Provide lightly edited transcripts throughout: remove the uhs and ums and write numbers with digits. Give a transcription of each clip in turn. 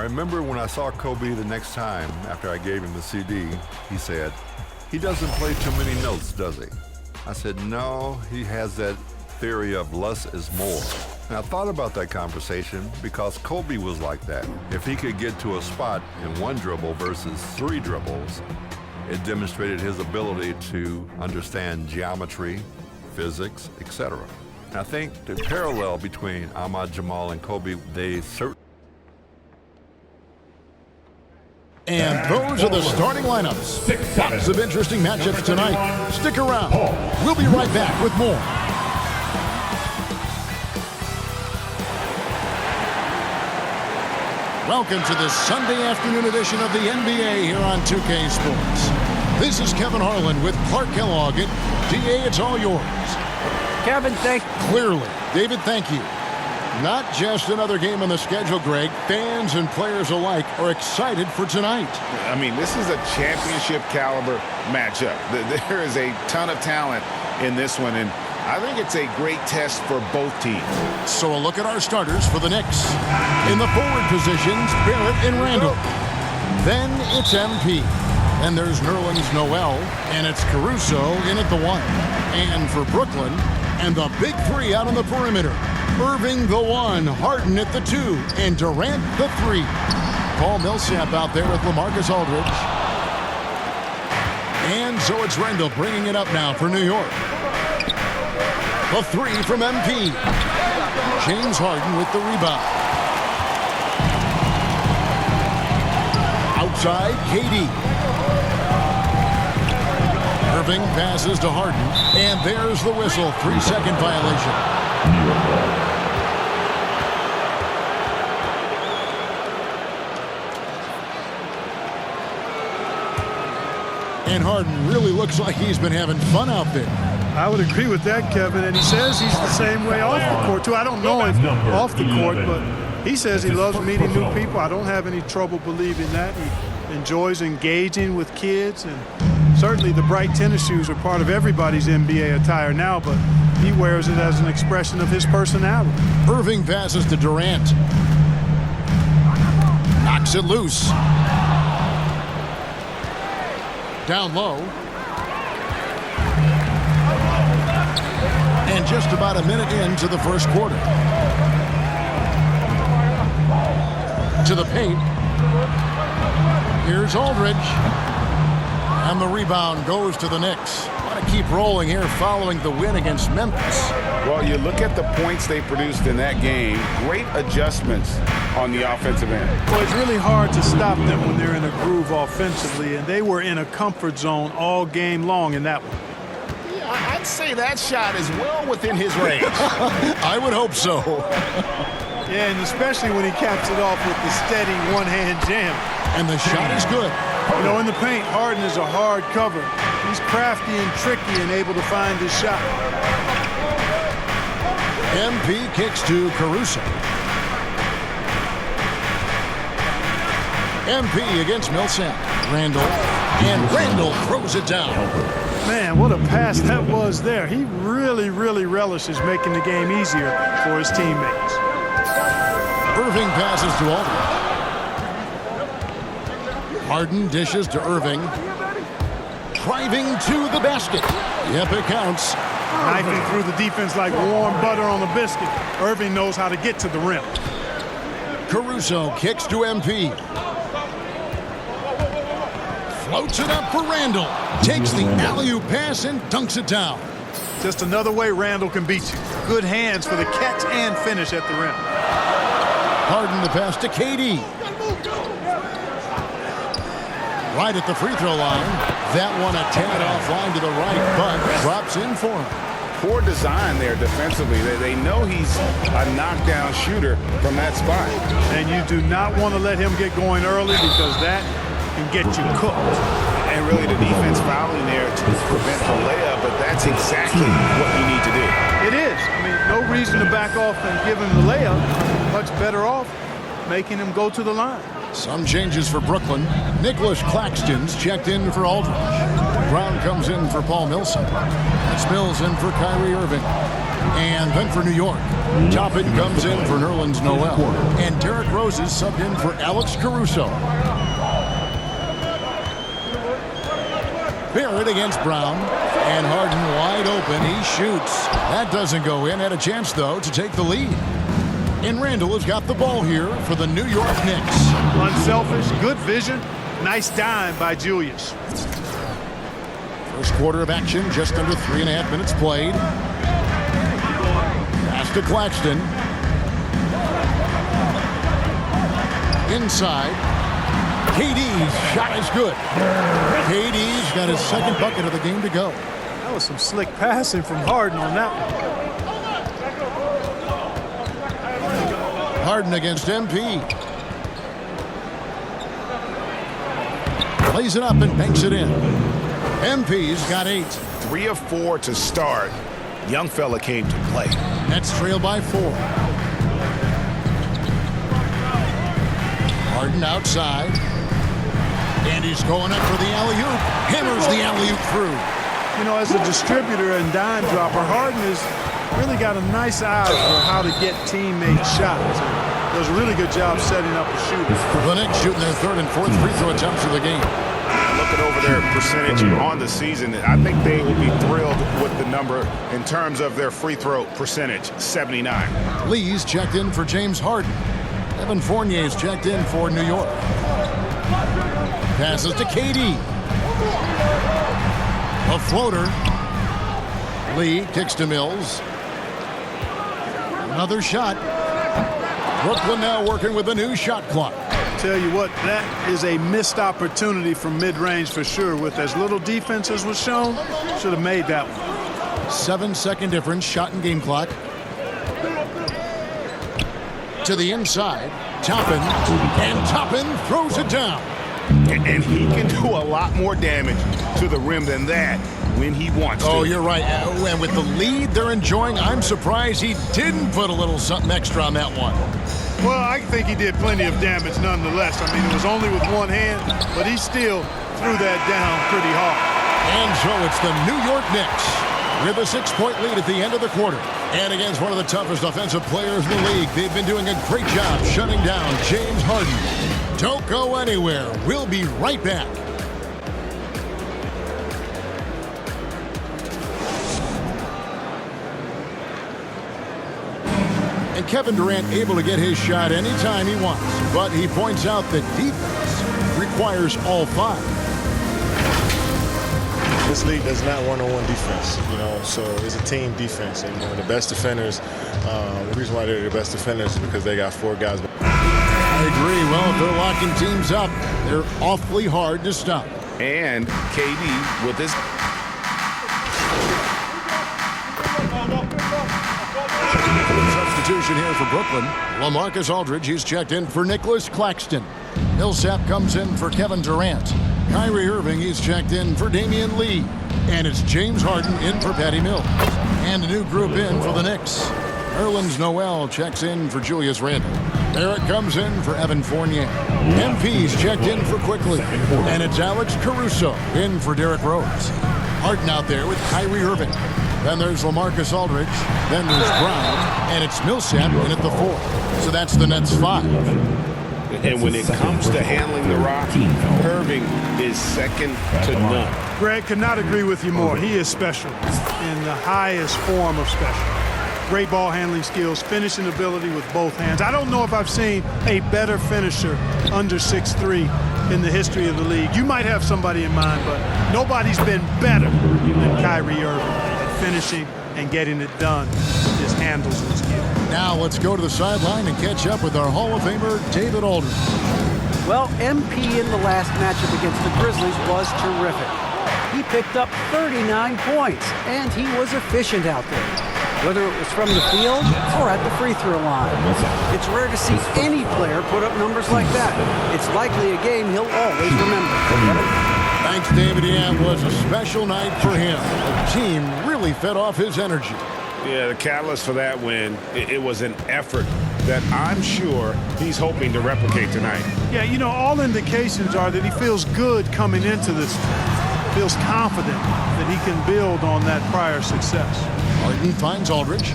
remember when I saw Kobe the next time after I gave him the CD, he said, "He doesn't play too many notes, does he?" I said, "No, he has that theory of less is more." And I thought about that conversation because Kobe was like that. If he could get to a spot in one dribble versus 3 dribbles, it demonstrated his ability to understand geometry, physics, etc. And I think the parallel between Ahmad Jamal and Kobe, they certainly. And those are the starting lineups. Lots of interesting matchups tonight. Stick around. We'll be right back with more. Welcome to the Sunday afternoon edition of the NBA here on 2K Sports. This is Kevin Harlan with Clark Kellogg. DA, it's all yours. Kevin, thank you. Clearly. David, thank you. Not just another game on the schedule, Greg. Fans and players alike are excited for tonight. I mean, this is a championship caliber matchup. There is a ton of talent in this one, and I think it's a great test for both teams. So a look at our starters for the Knicks. In the forward positions, Barrett and Randall. Then it's MP. And there's Nerlens Noel, and it's Caruso in at the 1. And for Brooklyn, and the big 3 out on the perimeter. Irving the 1, Harden at the 2, and Durant the 3. Paul Millsap out there with LaMarcus Aldridge. And so it's Randall bringing it up now for New York. The 3 from MP. James Harden with the rebound. Outside, KD. Irving passes to Harden, and there's the whistle. 3-second violation. And Harden really looks like he's been having fun out there. I would agree with that, Kevin, and he says he's the same way off the court, too. I don't know him off the court, but he says he loves meeting new people. I don't have any trouble believing that. He enjoys engaging with kids, and certainly the bright tennis shoes are part of everybody's NBA attire now, but he wears it as an expression of his personality. Irving passes to Durant. Knocks it loose. Down low. And just about a minute into the first quarter. To the paint. Here's Aldridge. And the rebound goes to the Knicks. Want to keep rolling here following the win against Memphis. Well, you look at the points they produced in that game. Great adjustments on the offensive end. Well, it's really hard to stop them when they're in a groove offensively, and they were in a comfort zone all game long in that one. Yeah, I'd say that shot is well within his range. I would hope so. Yeah, and especially when he caps it off with the steady one-hand jam. And the shot is good. You know, in the paint, Harden is a hard cover. He's crafty and tricky and able to find his shot. MP kicks to Caruso. MP against Millsap. Randall. And Randall throws it down. Man, what a pass that was there. He really, really relishes making the game easier for his teammates. Irving passes to Aldridge. Harden dishes to Irving. Driving to the basket. Yep, it counts. Knifing through the defense like warm butter on a biscuit. Irving knows how to get to the rim. Caruso kicks to MP. Floats it up for Randall. Takes the alley-oop pass and dunks it down. Just another way Randall can beat you. Good hands for the catch and finish at the rim. Harden the pass to KD. Right at the free throw line. That one a tad offline to the right, but drops in for him. Poor design there defensively. They know he's a knockdown shooter from that spot. And you do not want to let him get going early because that can get you cooked. And really the defense fouling there to prevent the layup, but that's exactly what you need to do. It is. I mean, no reason to back off and give him the layup. Much better off making him go to the line. Some changes for Brooklyn. Nicholas Claxton's checked in for Aldridge. Brown comes in for Paul Millsap. It's Mills in for Kyrie Irving. And then for New York, Toppin comes in for Nerlens Noel. And Derrick Rose is subbed in for Alex Caruso. Barrett against Brown. And Harden wide open. He shoots. That doesn't go in. Had a chance, though, to take the lead. And Randall has got the ball here for the New York Knicks. Unselfish, good vision. Nice dime by Julius. First quarter of action, just under 3.5 minutes played. Pass to Claxton. Inside. KD's shot is good. KD's got his second bucket of the game to go. That was some slick passing from Harden on that one. Harden against MP. Plays it up and banks it in. MP's got 8. 3 of 4 to start. Young fella came to play. Nets trail by 4. Harden outside. And he's going up for the alley-oop. Hammers the alley-oop through. You know, as a distributor and dime dropper, Harden has really got a nice eye for how to get teammate shots. Does a really good job setting up a shooter. The Knicks shooting their 3rd and 4th free throw attempts of the game. Looking over their percentage on the season, I think they will be thrilled with the number in terms of their free throw percentage, 79. Lee's checked in for James Harden. Evan Fournier's checked in for New York. Passes to KD. A floater. Lee kicks to Mills. Another shot. Brooklyn now working with a new shot clock. Tell you what, that is a missed opportunity from mid-range for sure. With as little defense as was shown, should have made that one. 7-second difference, shot and game clock. To the inside, Toppin, and Toppin throws it down. And he can do a lot more damage to the rim than that when he wants to. Oh, you're right. And with the lead they're enjoying, I'm surprised he didn't put a little something extra on that one. Well, I think he did plenty of damage nonetheless. I mean, it was only with one hand, but he still threw that down pretty hard. And so it's the New York Knicks with a 6-point lead at the end of the quarter. And against one of the toughest offensive players in the league, they've been doing a great job shutting down James Harden. Don't go anywhere. We'll be right back. And Kevin Durant able to get his shot anytime he wants. But he points out that defense requires all 5. This league does not one-on-one defense, so it's a team defense. And the best defenders, the reason why they're the best defenders is because they got 4 guys. I agree. Well, if they're locking teams up, they're awfully hard to stop. And KD with his... Substitution here for Brooklyn. LaMarcus Aldridge, he's checked in for Nicholas Claxton. Millsap comes in for Kevin Durant. Kyrie Irving, he's checked in for Damian Lee. And it's James Harden in for Patty Mills. And a new group in for the Knicks. Nerlens Noel checks in for Julius Randle. Barrett comes in for Evan Fournier. MP's checked in for Quickly. And it's Alex Caruso in for Derrick Rose. Harden out there with Kyrie Irving. Then there's LaMarcus Aldridge. Then there's Brown. And it's Millsap in at the 4. So that's the Nets 5. And when it comes to handling the rock, Irving is second to none. Greg, could not agree with you more. He is special in the highest form of special. Great ball handling skills, finishing ability with both hands. I don't know if I've seen a better finisher under 6'3" in the history of the league. You might have somebody in mind, but nobody's been better than Kyrie Irving at finishing and getting it done with his handles and skill. Now let's go to the sideline and catch up with our Hall of Famer, David Aldridge. Well, MP in the last matchup against the Grizzlies was terrific. He picked up 39 points, and he was efficient out there, whether it was from the field or at the free throw line. It's rare to see any player put up numbers like that. It's likely a game he'll always remember. Thanks, David. Yeah, it was a special night for him. The team really fed off his energy. Yeah, the catalyst for that win, it was an effort that I'm sure he's hoping to replicate tonight. Yeah, you know, all indications are that he feels good coming into this, feels confident that he can build on that prior success. Harden finds Aldridge.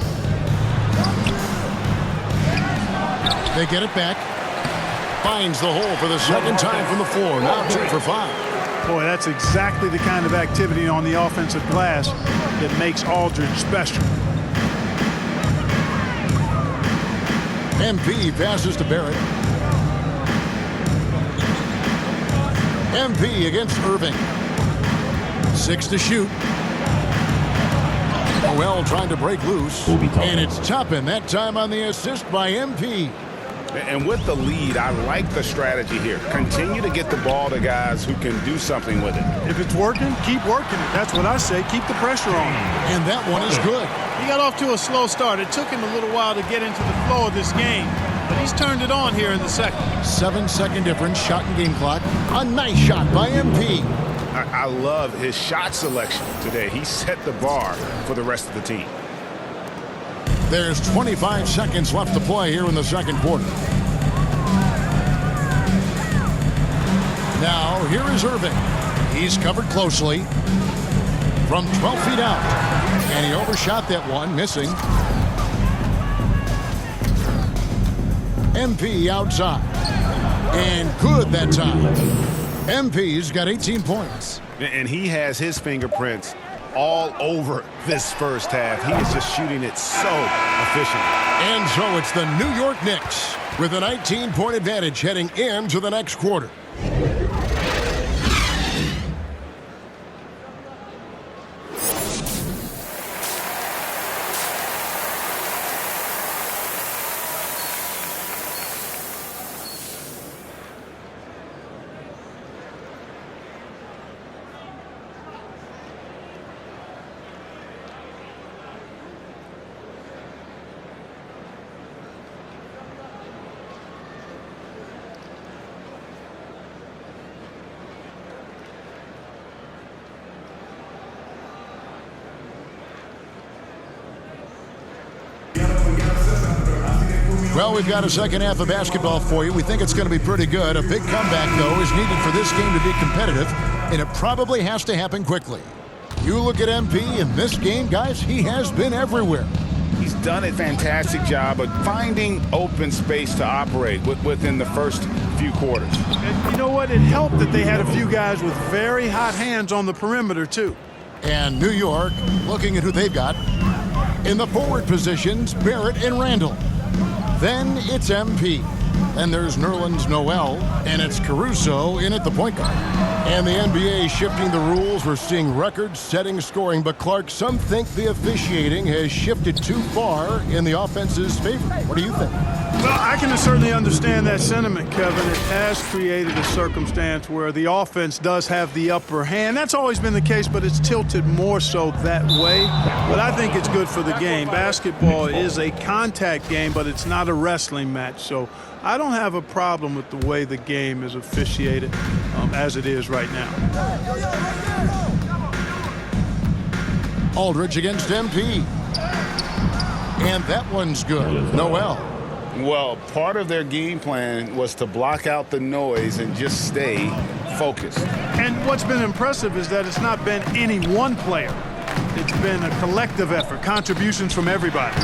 They get it back. Finds the hole for the second time from the floor. Now 2 for 5. Boy, that's exactly the kind of activity on the offensive glass that makes Aldridge special. MP passes to Barrett. MP against Irving. 6 to shoot. Noel trying to break loose. And it's Toppin that time on the assist by MP. And with the lead, I like the strategy here. Continue to get the ball to guys who can do something with it. If it's working, keep working it. That's what I say. Keep the pressure on. And that one is good. He got off to a slow start. It took him a little while to get into the flow of this game, but he's turned it on here in the second. 7-second difference, shot and game clock. A nice shot by MP. I love his shot selection today. He set the bar for the rest of the team. There's 25 seconds left to play here in the second quarter. Now, here is Irving. He's covered closely from 12 feet out. And he overshot that one, missing. MP outside. And good that time. MP's got 18 points. And he has his fingerprints all over this first half. He is just shooting it so efficiently. And so it's the New York Knicks with a 19-point advantage heading into the next quarter. Well, we've got a second half of basketball for you. We think it's going to be pretty good. A big comeback, though, is needed for this game to be competitive, and it probably has to happen quickly. You look at MP in this game, guys, he has been everywhere. He's done a fantastic job of finding open space to operate within the first few quarters. And you know what? It helped that they had a few guys with very hot hands on the perimeter, too. And New York, looking at who they've got. In the forward positions, Barrett and Randall. Then it's MP. And there's Nerlens Noel, and it's Caruso in at the point guard. And the NBA shifting the rules. We're seeing record-setting scoring. But, Clark, some think the officiating has shifted too far in the offense's favor. What do you think? Well, I can certainly understand that sentiment, Kevin. It has created a circumstance where the offense does have the upper hand. That's always been the case, but it's tilted more so that way. But I think it's good for the game. Basketball is a contact game, but it's not a wrestling match. So I don't have a problem with the way the game is officiated as it is right now. Aldridge against MP. And that one's good. Noel. Well, part of their game plan was to block out the noise and just stay focused. And what's been impressive is that it's not been any one player. It's been a collective effort, contributions from everybody.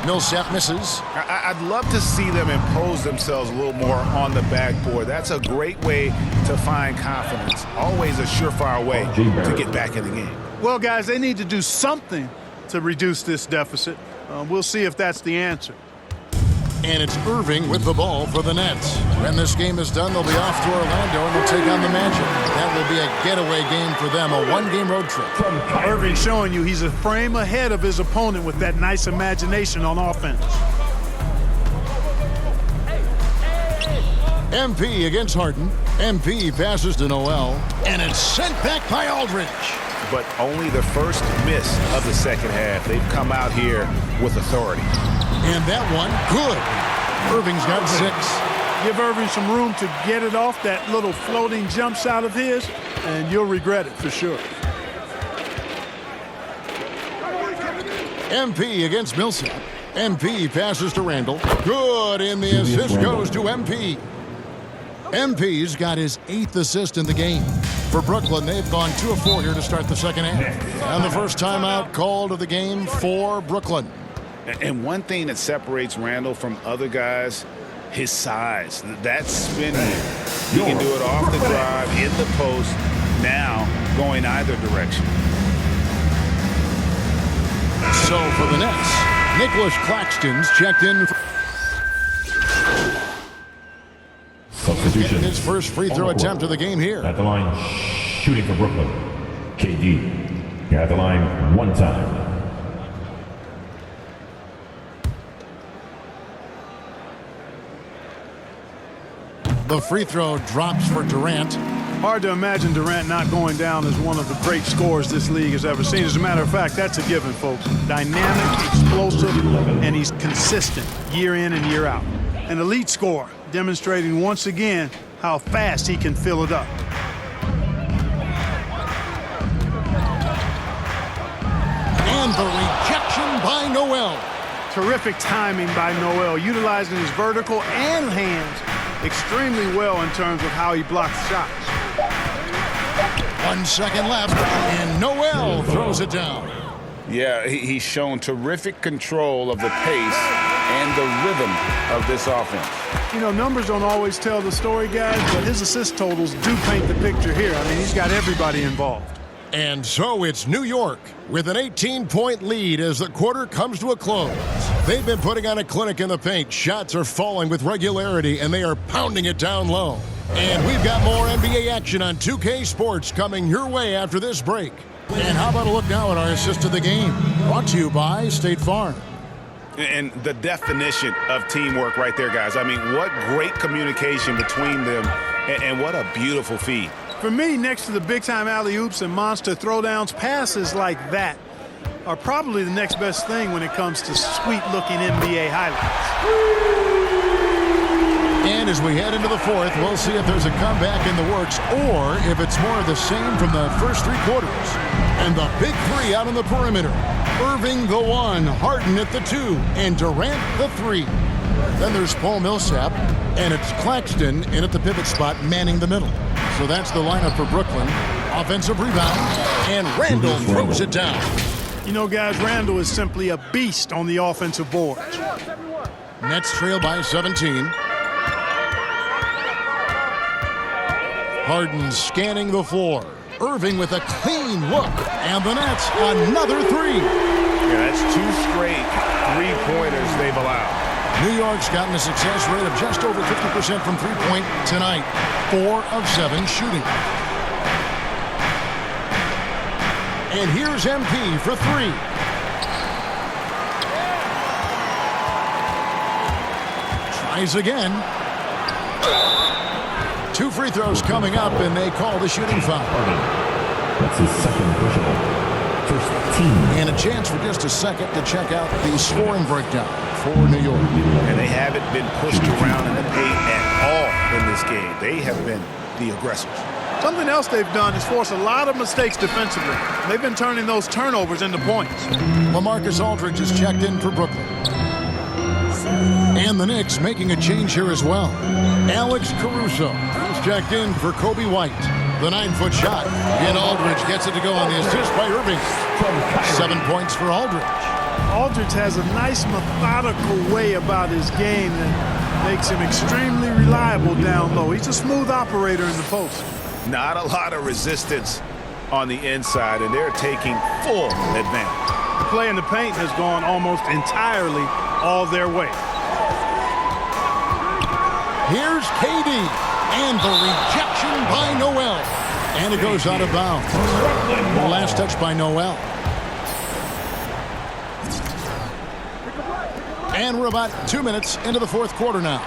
Millsap misses. I'd love to see them impose themselves a little more on the backboard. That's a great way to find confidence. Always a surefire way to get back in the game. Well, guys, they need to do something to reduce this deficit. We'll see if that's the answer. And it's Irving with the ball for the Nets. When this game is done, they'll be off to Orlando and they'll take on the Magic. That will be a getaway game for them, a one-game road trip. Irving showing you he's a frame ahead of his opponent with that nice imagination on offense. MP against Harden. MP passes to Noel. And it's sent back by Aldridge. But only the first miss of the second half. They've come out here with authority. And that one, good. Irving's got 6. Give Irving some room to get it off that little floating jump shot of his, and you'll regret it for sure. MP against Millsap. MP passes to Randall. Good, and the assist goes to MP. MP's got his 8th assist in the game. For Brooklyn, they've gone 2 of 4 here to start the second half. And the first timeout called of the game for Brooklyn. And one thing that separates Randall from other guys, his size. That spin here. He can do it off the drive, in the post, now going either direction. So for the Nets, Nicholas Claxton's checked in. Substitution. His first free throw attempt of the game here. At the line, shooting for Brooklyn. KD. You're at the line 1 time. The free throw drops for Durant. Hard to imagine Durant not going down as one of the great scorers this league has ever seen. As a matter of fact, that's a given, folks. Dynamic, explosive, and he's consistent year in and year out. An elite scorer, demonstrating once again how fast he can fill it up. And the rejection by Noel. Terrific timing by Noel, utilizing his vertical and hands extremely well in terms of how he blocks shots. 1 second left, and Noel throws it down. Yeah, he's shown terrific control of the pace and the rhythm of this offense. You know, numbers don't always tell the story, guys, but his assist totals do paint the picture here. I mean, he's got everybody involved. And so it's New York with an 18-point lead as the quarter comes to a close. They've been putting on a clinic in the paint. Shots are falling with regularity, and they are pounding it down low. And we've got more NBA action on 2K Sports coming your way after this break. And how about a look now at our assist of the game? Brought to you by State Farm. And the definition of teamwork right there, guys. I mean, what great communication between them, and what a beautiful feed. For me, next to the big-time alley-oops and monster throwdowns, passes like that are probably the next best thing when it comes to sweet-looking NBA highlights. And as we head into the fourth, we'll see if there's a comeback in the works or if it's more of the same from the first 3 quarters. And the big 3 out on the perimeter. Irving the 1, Harden at the 2, and Durant the 3. Then there's Paul Millsap, and it's Claxton in at the pivot spot manning the middle. So that's the lineup for Brooklyn. Offensive rebound, and Randall throws it down. You know, guys, Randall is simply a beast on the offensive boards. Nets trail by 17. Harden scanning the floor. Irving with a clean look. And the Nets, another 3. Yeah, that's 2 straight 3-pointers they've allowed. New York's gotten a success rate of just over 50% from three-point tonight. 4 of 7 shooting. And here's MP for 3. Tries again. 2 free throws coming up, and they call the shooting foul. That's his second personal. First team. And a chance for just a second to check out the scoring breakdown for New York. And they haven't been pushed around in the paint at all in this game. They have been the aggressors. Something else they've done is force a lot of mistakes defensively. They've been turning those turnovers into points. LaMarcus Aldridge is checked in for Brooklyn. And the Knicks making a change here as well. Alex Caruso is checked in for Kobe White. The 9-foot shot. And Aldridge gets it to go on the assist by Irving. 7 points for Aldridge. Aldridge has a nice methodical way about his game that makes him extremely reliable down low. He's a smooth operator in the post. Not a lot of resistance on the inside, and they're taking full advantage. The play in the paint has gone almost entirely all their way. Here's KD, and the rejection by Noel. And it goes out of bounds. The last touch by Noel. And we're about 2 minutes into the fourth quarter now.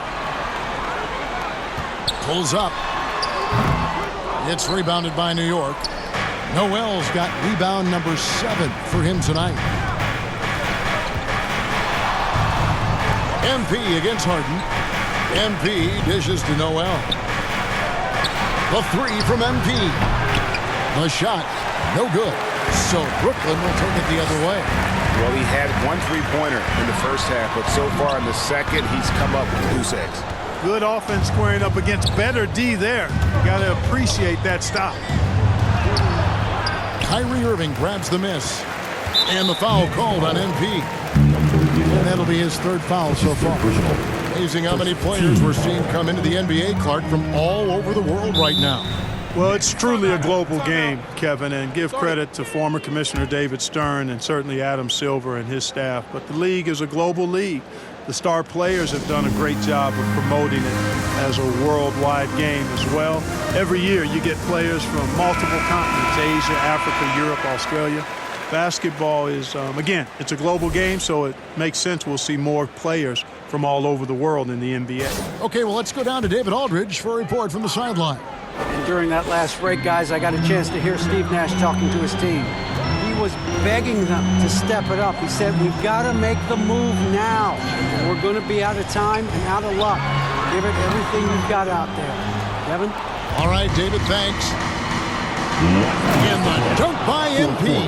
Pulls up. It's rebounded by New York. Noel's got rebound number 7 for him tonight. MP against Harden. MP dishes to Noel. The 3 from MP. The shot, no good. So Brooklyn will take it the other way. Well, he had one three-pointer in the first half, but so far in the second, he's come up with goose eggs. Good offense squaring up against better D there. You got to appreciate that stop. Kyrie Irving grabs the miss. And the foul called on MP. And that'll be his third foul so far. Amazing how many players we're seeing come into the NBA, Clark, from all over the world right now. Well, it's truly a global game, Kevin, and give credit to former Commissioner David Stern and certainly Adam Silver and his staff. But the league is a global league. The star players have done a great job of promoting it as a worldwide game as well. Every year you get players from multiple continents, Asia, Africa, Europe, Australia. Basketball is, again, it's a global game, so it makes sense we'll see more players from all over the world in the NBA. Okay, well, let's go down to David Aldridge for a report from the sideline. And during that last break, guys, I got a chance to hear Steve Nash talking to his team. He was begging them to step it up. He said, we've got to make the move now. We're going to be out of time and out of luck. Give it everything you've got out there. Kevin? All right, David, thanks. And the dunk by MP.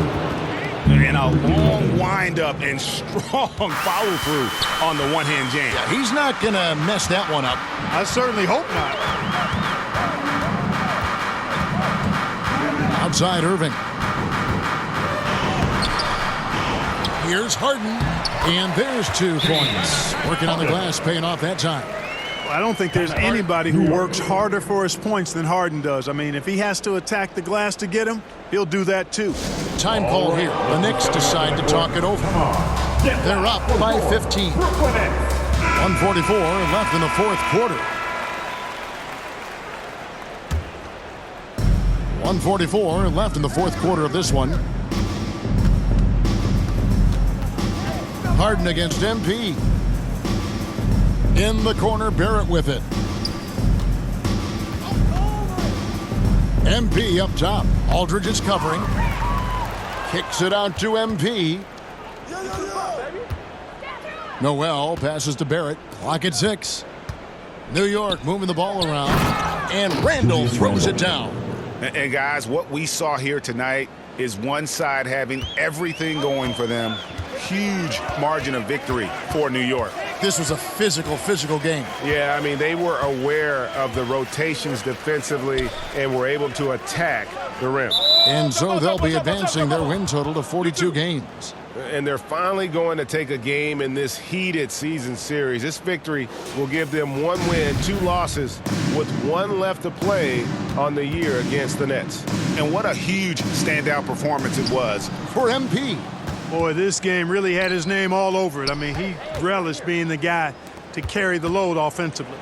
And a long windup and strong follow-through on the one-hand jam. Yeah, he's not going to mess that one up. I certainly hope not. Outside Irving. Here's Harden. And there's 2 points. Working on the glass, paying off that time. I don't think there's anybody who works harder for his points than Harden does. I mean, if he has to attack the glass to get him, he'll do that too. Time call here. The Knicks decide to talk it over. They're up by 15. 1:44 left in the fourth quarter. 1:44 left in the fourth quarter of this one. Harden against MP. In the corner, Barrett with it. MP up top. Aldridge is covering. Kicks it out to MP. Noel passes to Barrett. Clock at 6. New York moving the ball around. And Randall throws it down. And guys, what we saw here tonight is one side having everything going for them. Huge margin of victory for New York. This was a physical game. Yeah, I mean, they were aware of the rotations defensively and were able to attack the rim. And so they'll be advancing their win total to 42 games. And they're finally going to take a game in this heated season series. This victory will give them 1 win, 2 losses, with 1 left to play on the year against the Nets. And what a huge standout performance it was for MP. Boy, this game really had his name all over it. I mean, he relished being the guy to carry the load offensively.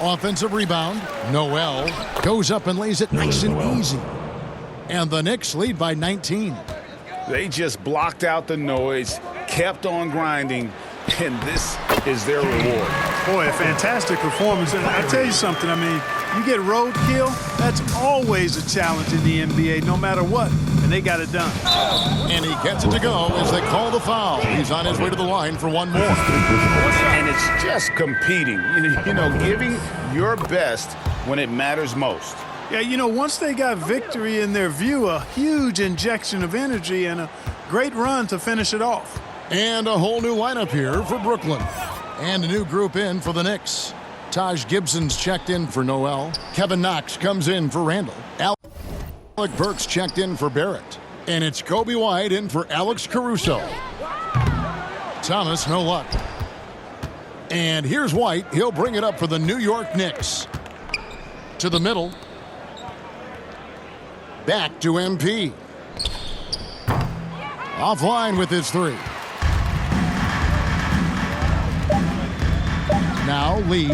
Offensive rebound. Noel goes up and lays it nice and easy. And the Knicks lead by 19. They just blocked out the noise, kept on grinding, and this is their reward. Boy, a fantastic performance. And I tell you something, I mean, you get roadkill, that's always a challenge in the NBA, no matter what. And they got it done. And he gets it to go as they call the foul. He's on his way to the line for 1 more. And it's just competing, you know, giving your best when it matters most. Yeah, you know, once they got victory in their view, a huge injection of energy and a great run to finish it off. And a whole new lineup here for Brooklyn. And a new group in for the Knicks. Taj Gibson's checked in for Noel. Kevin Knox comes in for Randall. Alec Burks checked in for Barrett. And it's Kobe White in for Alex Caruso. Thomas, no luck. And here's White. He'll bring it up for the New York Knicks. To the middle. Back to MP. Offline with his 3. Now Lee.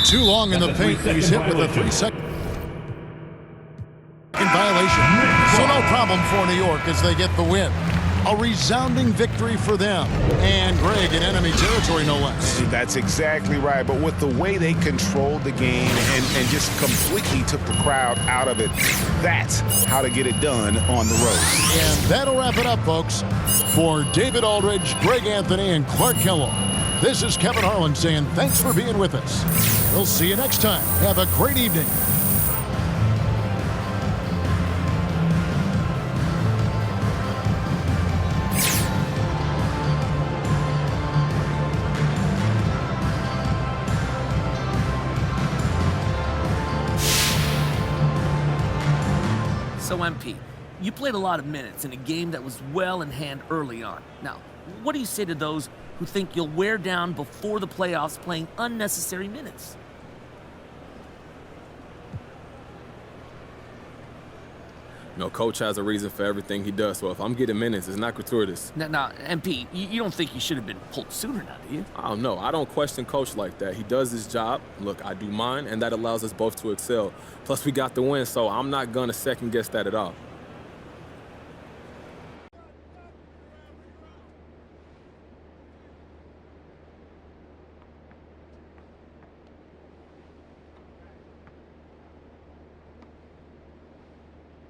Too long in the paint. He's hit with a 3-second violation. So no problem for New York as they get the win. A resounding victory for them. And Greg in enemy territory, no less. That's exactly right. But with the way they controlled the game and just completely took the crowd out of it, that's how to get it done on the road. And that'll wrap it up, folks. For David Aldridge, Greg Anthony, and Clark Kellogg, this is Kevin Harlan saying thanks for being with us. We'll see you next time. Have a great evening. So, MP, you played a lot of minutes in a game that was well in hand early on. Now, what do you say to those who think you'll wear down before the playoffs playing unnecessary minutes? Coach has a reason for everything he does, so if I'm getting minutes, it's not gratuitous. Now, MP, you don't think you should have been pulled sooner now, do you? I don't know. I don't question Coach like that. He does his job. Look, I do mine, and that allows us both to excel. Plus, we got the win, so I'm not going to second-guess that at all.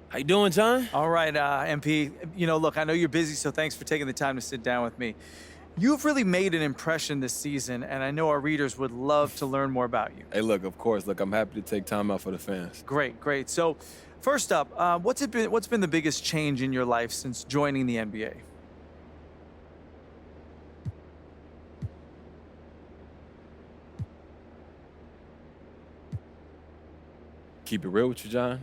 How you doing, John? All right, MP. Look, I know you're busy, so thanks for taking the time to sit down with me. You've really made an impression this season, and I know our readers would love to learn more about you. Hey, look, of course. Look, I'm happy to take time out for the fans. Great. So, first up, what's been the biggest change in your life since joining the NBA? Keep it real with you, John.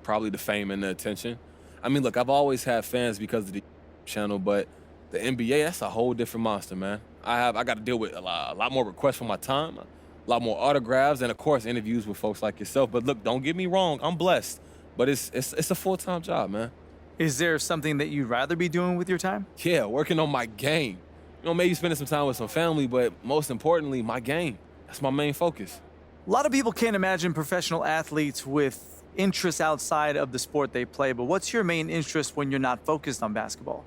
Probably the fame and the attention. I mean, look, I've always had fans because of the channel, but the NBA, that's a whole different monster, man. I got to deal with a lot more requests for my time, a lot more autographs, and of course, interviews with folks like yourself. But look, don't get me wrong, I'm blessed, but it's a full-time job, man. Is there something that you'd rather be doing with your time? Yeah, working on my game. Maybe spending some time with some family, but most importantly, my game. That's my main focus. A lot of people can't imagine professional athletes with interests outside of the sport they play, but what's your main interest when you're not focused on basketball?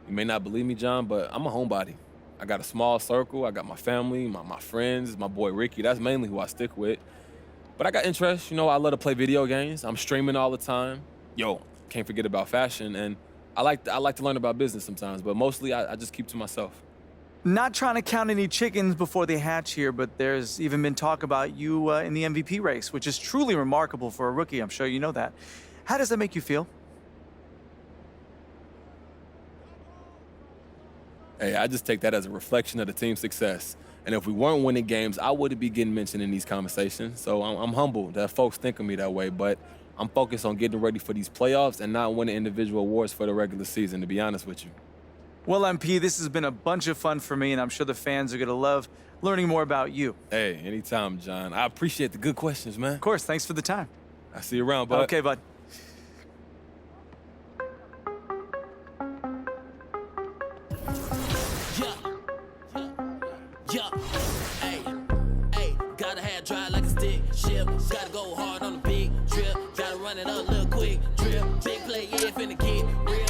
You may not believe me, John, but I'm a homebody. I got a small circle. I got my family, my friends, my boy Ricky. That's mainly who I stick with. But I got interests. I love to play video games. I'm streaming all the time. Can't forget about fashion, and I like to learn about business sometimes, but mostly I just keep to myself. Not trying to count any chickens before they hatch here, but there's even been talk about you in the MVP race, which is truly remarkable for a rookie. I'm sure you know that. How does that make you feel? Hey, I just take that as a reflection of the team's success. And if we weren't winning games, I wouldn't be getting mentioned in these conversations. So I'm humbled that folks think of me that way, but I'm focused on getting ready for these playoffs and not winning individual awards for the regular season, to be honest with you. Well, MP, this has been a bunch of fun for me, and I'm sure the fans are going to love learning more about you. Hey, anytime, John. I appreciate the good questions, man. Of course. Thanks for the time. I see you around, bud. Okay, bud. Gotta have dry like a stick shift. Gotta go hard on the big trip. Gotta run it up, little quick trip. Big play, yeah, finna get real.